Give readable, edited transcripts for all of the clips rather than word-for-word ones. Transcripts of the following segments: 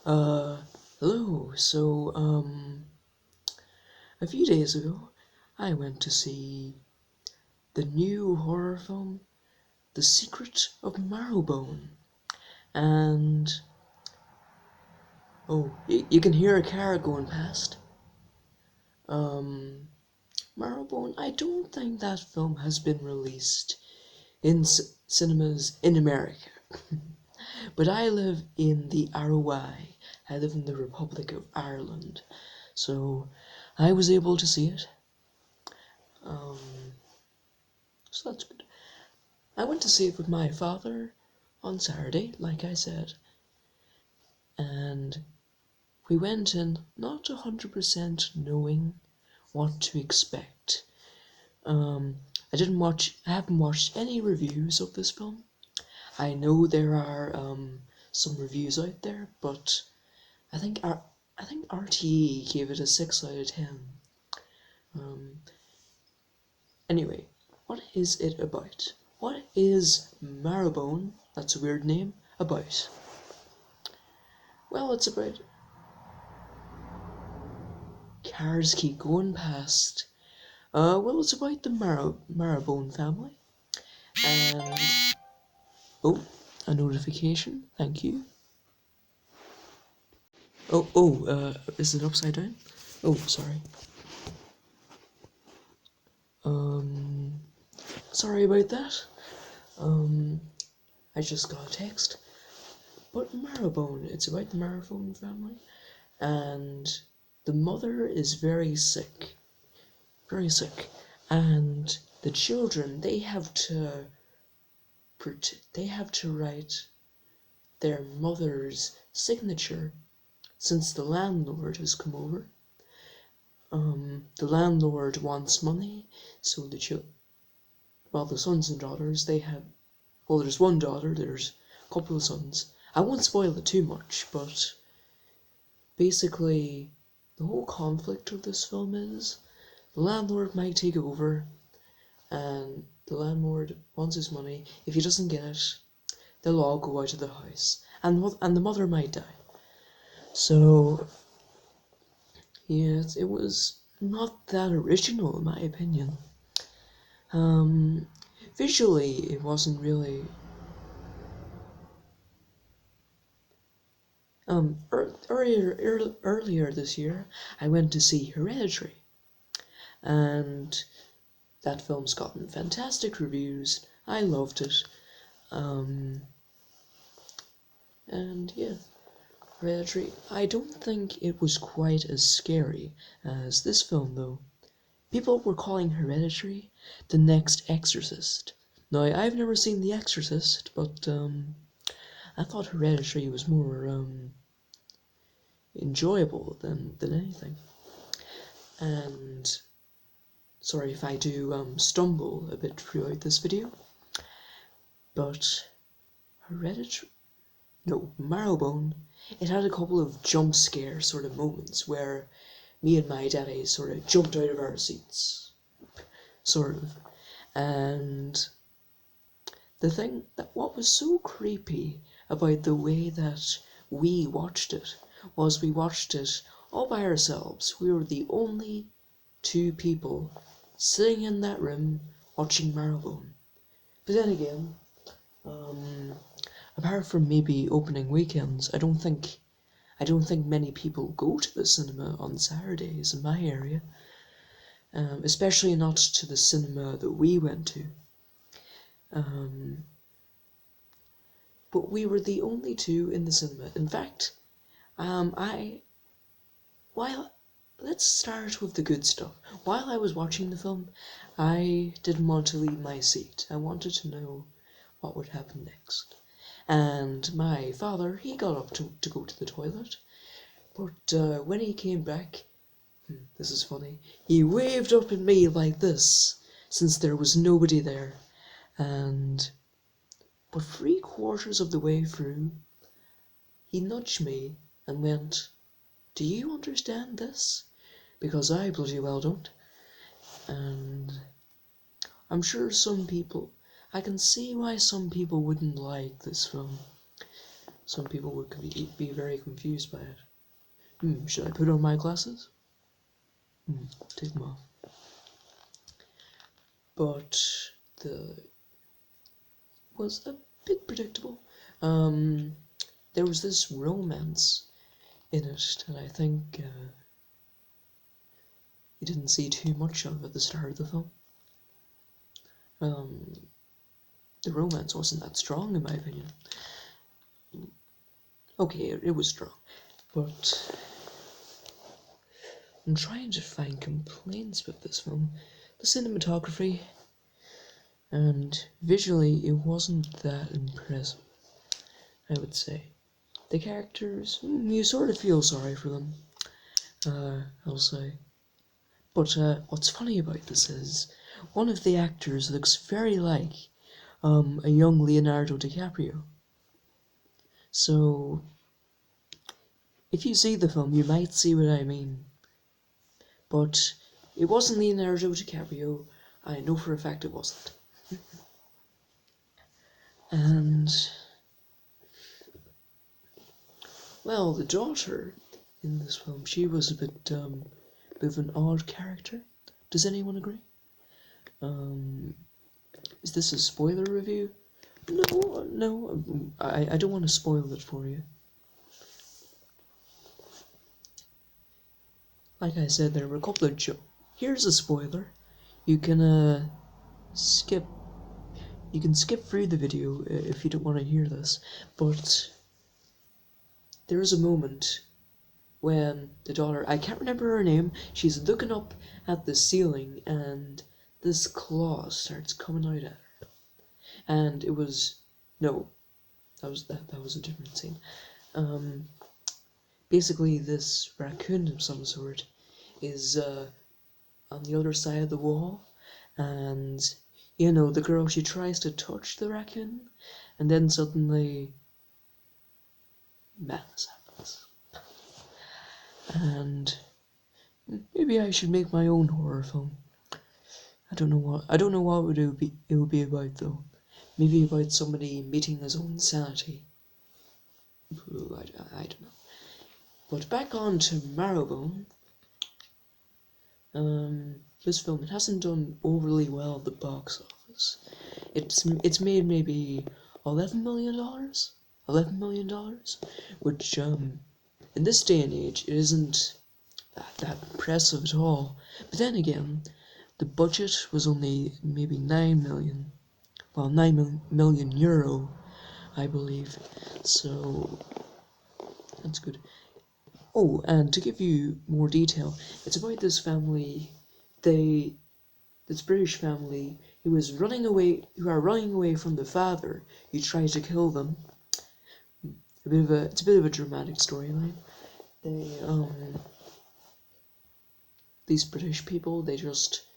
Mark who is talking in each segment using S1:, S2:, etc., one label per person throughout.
S1: Uh, Hello. A few days ago, I went to see the new horror film, The Secret of Marrowbone. And, you can hear a car going past. Um, Marrowbone, I don't think that film has been released in cinemas in America. But I live in the ROI. I live in the Republic of Ireland. So I was able to see it. Um, so that's good. I went to see it with my father on Saturday, like I said, and we went in not 100% knowing what to expect. I haven't watched any reviews of this film. I know there are some reviews out there, but I think RTE gave it a 6 out of 10. Um, Anyway, what is it about? What is Marrowbone, that's a weird name, about? Well, it's about cars keep going past. It's about the Marrowbone family. And, oh, a notification, thank you. Is it upside down? Oh, sorry. Um, Sorry about that. I just got a text. But Marrowbone, it's about the Marrowbone family. And the mother is very sick, and the children they have to write their mother's signature since the landlord has come over. The landlord wants money, so the sons and daughters there's one daughter, there's a couple of sons. I won't spoil it too much, but basically the whole conflict of this film is the landlord might take over, and the landlord wants his money. If he doesn't get it, they'll all go out of the house, and the mother might die. So, yes, it was not that original in my opinion. Um, Visually, it wasn't really. Earlier this year, I went to see Hereditary, and that film's gotten fantastic reviews. I loved it. Um, and yeah, Hereditary. I don't think it was quite as scary as this film, though. People were calling Hereditary the next Exorcist. Now, I've never seen The Exorcist, but I thought Hereditary was more enjoyable than anything. And sorry if I do stumble a bit throughout this video, but Hereditary, no, Marrowbone, it had a couple of jump scare sort of moments where me and my daddy sort of jumped out of our seats, sort of. And what was so creepy about the way that we watched it was we watched it all by ourselves. We were the only two people sitting in that room watching Marrowbone. But then again, apart from maybe opening weekends, I don't think many people go to the cinema on Saturdays in my area, especially not to the cinema that we went to. But we were the only two in the cinema. In fact, while let's start with the good stuff. While I was watching the film, I didn't want to leave my seat. I wanted to know what would happen next. And my father, he got up to go to the toilet, but when he came back, this is funny, he waved up at me like this, since there was nobody there, but 3/4 of the way through, he nudged me and went, "Do you understand this? Because I bloody well don't." And I'm sure I can see why some people wouldn't like this film. Some people would be very confused by it. Should I put on my glasses? Take them off. But the was a bit predictable. There was this romance in it that I think you didn't see too much of at the start of the film. The romance wasn't that strong in my opinion. Okay, it was strong, but I'm trying to find complaints with this film. The cinematography and visually it wasn't that impressive, I would say. The characters, you sort of feel sorry for them, I'll say. But what's funny about this is, one of the actors looks very like a young Leonardo DiCaprio. So, if you see the film, you might see what I mean. But it wasn't Leonardo DiCaprio. I know for a fact it wasn't. And, well, the daughter in this film, she was a bit of an odd character. Does anyone agree? Is this a spoiler review? No, I don't want to spoil it for you. Like I said, there were a couple of here's a spoiler. You can skip through the video if you don't want to hear this, but there is a moment when the daughter, I can't remember her name, she's looking up at the ceiling and this claw starts coming out at her. And it was, no, that was a different scene. Basically this raccoon of some sort is on the other side of the wall, and you know, the girl, she tries to touch the raccoon, and then suddenly madness happens. And maybe I should make my own horror film. I don't know what it would be about though. Maybe about somebody meeting his own sanity. I don't know. But back on to Marrowbone. This film, it hasn't done overly well at the box office. It's made maybe $11 million? $11 million? Which, in this day and age, it isn't that impressive at all. But then again, the budget was only maybe 9 million. Well, 9 million euro, I believe. So, that's good. Oh, and to give you more detail, it's about this family, this British family who are running away from the father who tries to kill them. It's a bit of a dramatic storyline. These British people, they just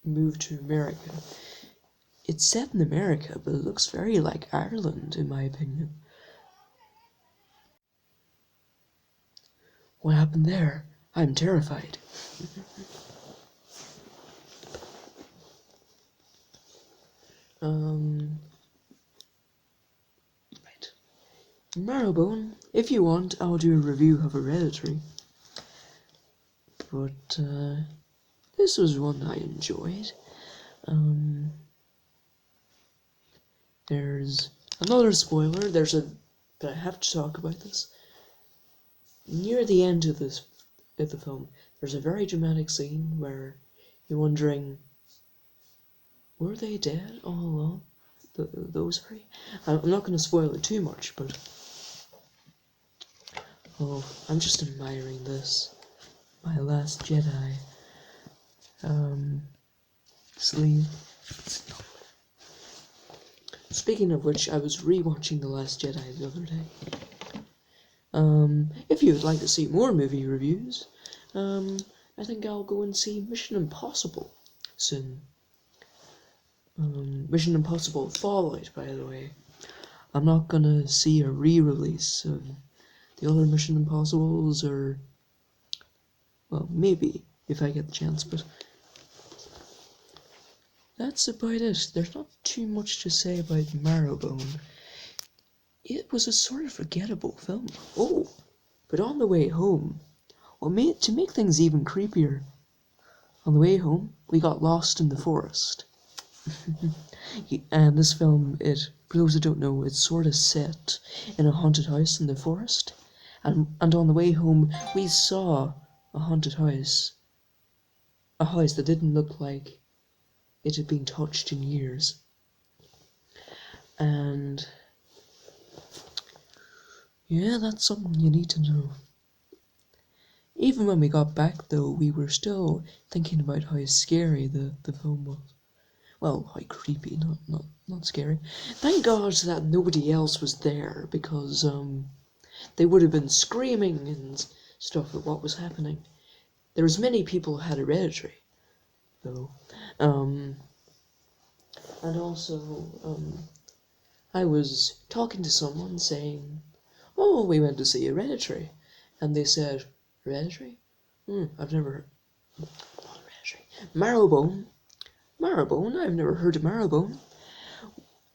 S1: move to America. It's set in America, but it looks very like Ireland, in my opinion. What happened there? I'm terrified. Right. Marrowbone, if you want, I'll do a review of Hereditary. But, this was one I enjoyed. There's another spoiler, but I have to talk about this. Near the end of the film, there's a very dramatic scene where you're wondering, were they dead all along? Those three? I'm not going to spoil it too much, but I'm just admiring this. My Last Jedi sleeve. It's lovely. Speaking of which, I was rewatching The Last Jedi the other day. If you would like to see more movie reviews, I think I'll go and see Mission Impossible soon. Mission Impossible Fallout, by the way. I'm not gonna see a re-release of the other Mission Impossibles, or, well, maybe, if I get the chance, but that's about it. There's not too much to say about Marrowbone. it was a sort of forgettable film. Oh, but on the way home, to make things even creepier, on the way home, we got lost in the forest. And this film, for those who don't know, it's sort of set in a haunted house in the forest. And on the way home, we saw a haunted house. A house that didn't look like it had been touched in years. And yeah, that's something you need to know. Even when we got back, though, we were still thinking about how scary the film was. Well, how creepy, not scary. Thank God that nobody else was there, because they would have been screaming and stuff at what was happening. There was many people who had Hereditary, though. And also, I was talking to someone saying, "Oh, we went to see Hereditary," and they said, "Hereditary? I've never heard. Not Hereditary. Marrowbone. Marrowbone? I've never heard of Marrowbone."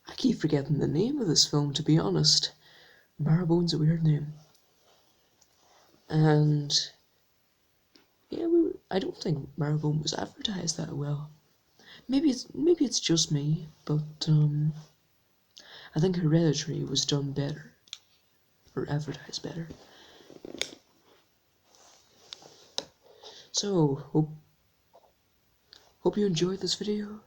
S1: I keep forgetting the name of this film, to be honest. Marrowbone's a weird name. And yeah, I don't think Marrowbone was advertised that well. Maybe it's just me, but I think Hereditary was done better, or advertised better. So hope you enjoyed this video.